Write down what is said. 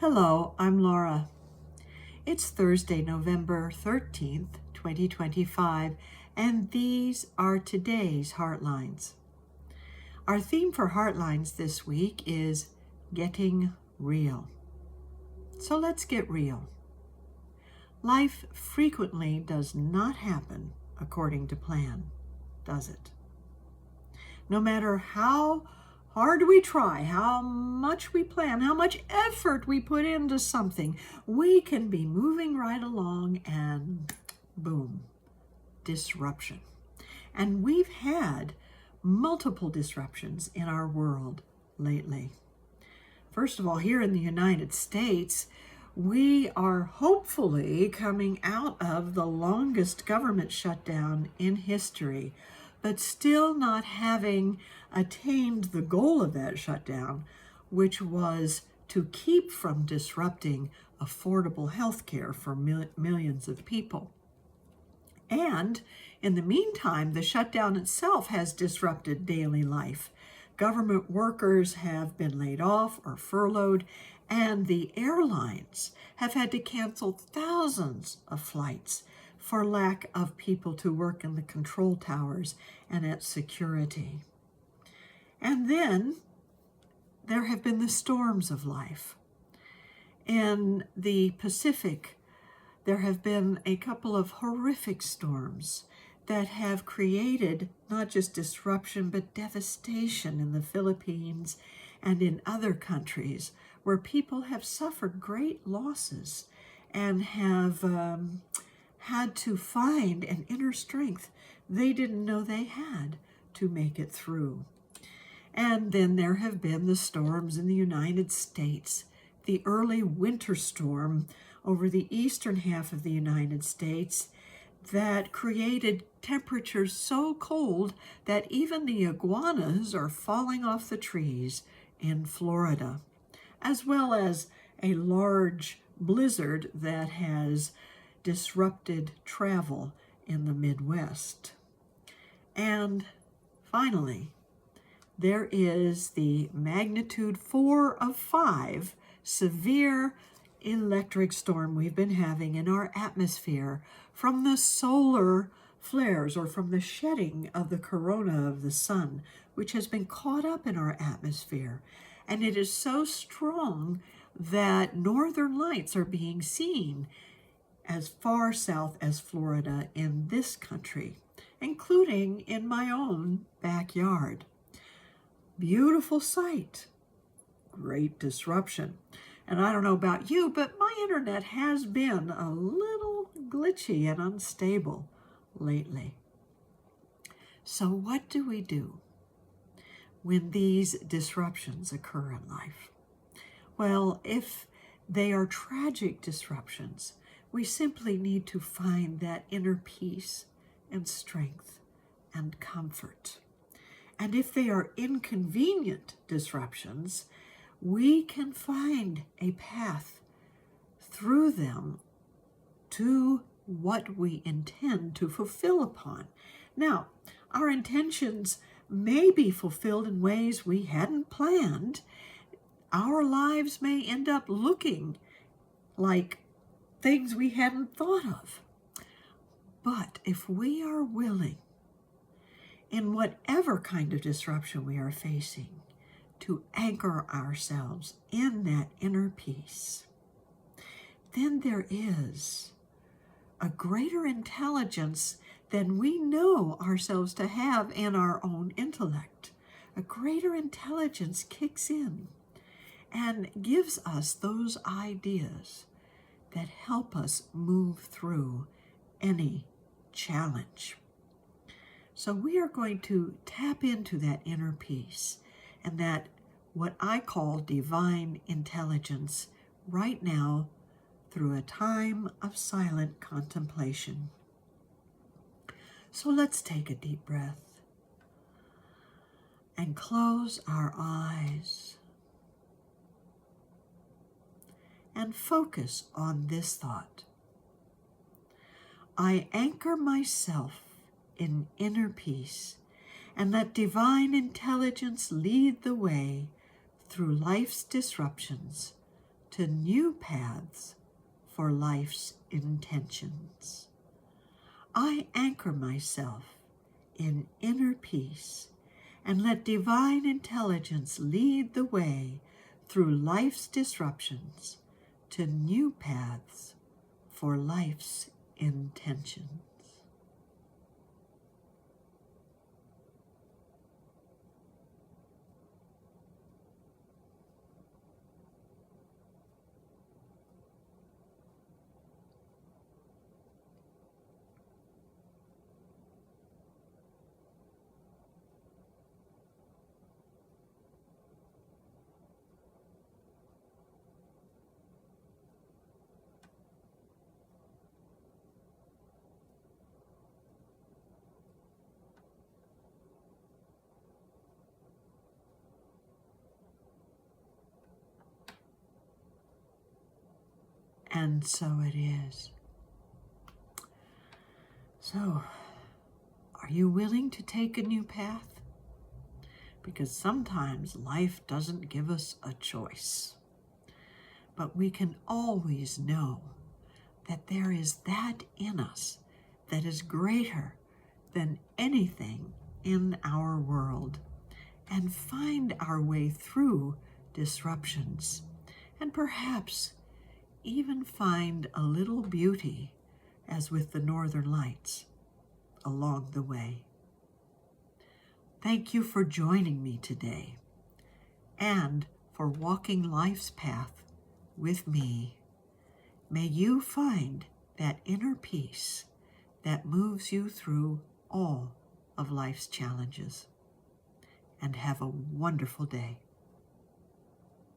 Hello, I'm Laura. It's Thursday, November 13th, 2025, and these are today's Heartlines. Our theme for Heartlines this week is Getting Real. So let's get real. Life frequently does not happen according to plan, does it? No matter how hard we try, how much we plan, how much effort we put into something, we can be moving right along and boom, disruption. And we've had multiple disruptions in our world lately. First of all, here in the United States, we are hopefully coming out of the longest government shutdown in history, but still not having attained the goal of that shutdown, which was to keep from disrupting affordable health care for millions of people. And in the meantime, the shutdown itself has disrupted daily life. Government workers have been laid off or furloughed, and the airlines have had to cancel thousands of flights for lack of people to work in the control towers and at security. And then there have been the storms of life. In the Pacific, there have been a couple of horrific storms that have created not just disruption but devastation in the Philippines and in other countries where people have suffered great losses and have had to find an inner strength they didn't know they had to make it through. And then there have been the storms in the United States, the early winter storm over the eastern half of the United States that created temperatures so cold that even the iguanas are falling off the trees in Florida, as well as a large blizzard that has disrupted travel in the Midwest. And finally, there is the magnitude 4 of 5 severe electric storm we've been having in our atmosphere from the solar flares or from the shedding of the corona of the sun, which has been caught up in our atmosphere. And it is so strong that northern lights are being seen as far south as Florida in this country, including in my own backyard. Beautiful sight, great disruption. And I don't know about you, but my internet has been a little glitchy and unstable lately. So what do we do when these disruptions occur in life? Well, if they are tragic disruptions, we simply need to find that inner peace and strength and comfort. And if they are inconvenient disruptions, we can find a path through them to what we intend to fulfill upon. Now, our intentions may be fulfilled in ways we hadn't planned. Our lives may end up looking like things we hadn't thought of. But if we are willing, in whatever kind of disruption we are facing, to anchor ourselves in that inner peace, then there is a greater intelligence than we know ourselves to have in our own intellect. A greater intelligence kicks in and gives us those ideas that help us move through any challenge. So we are going to tap into that inner peace and that what I call divine intelligence right now through a time of silent contemplation. So let's take a deep breath and close our eyes and focus on this thought. I anchor myself in inner peace and let divine intelligence lead the way through life's disruptions to new paths for life's intentions. I anchor myself in inner peace and let divine intelligence lead the way through life's disruptions to new paths for life's intentions. And so it is. So, are you willing to take a new path? Because sometimes life doesn't give us a choice. But we can always know that there is that in us that is greater than anything in our world, and find our way through disruptions, and perhaps even find a little beauty, as with the Northern Lights, along the way. Thank you for joining me today and for walking life's path with me. May you find that inner peace that moves you through all of life's challenges. And have a wonderful day.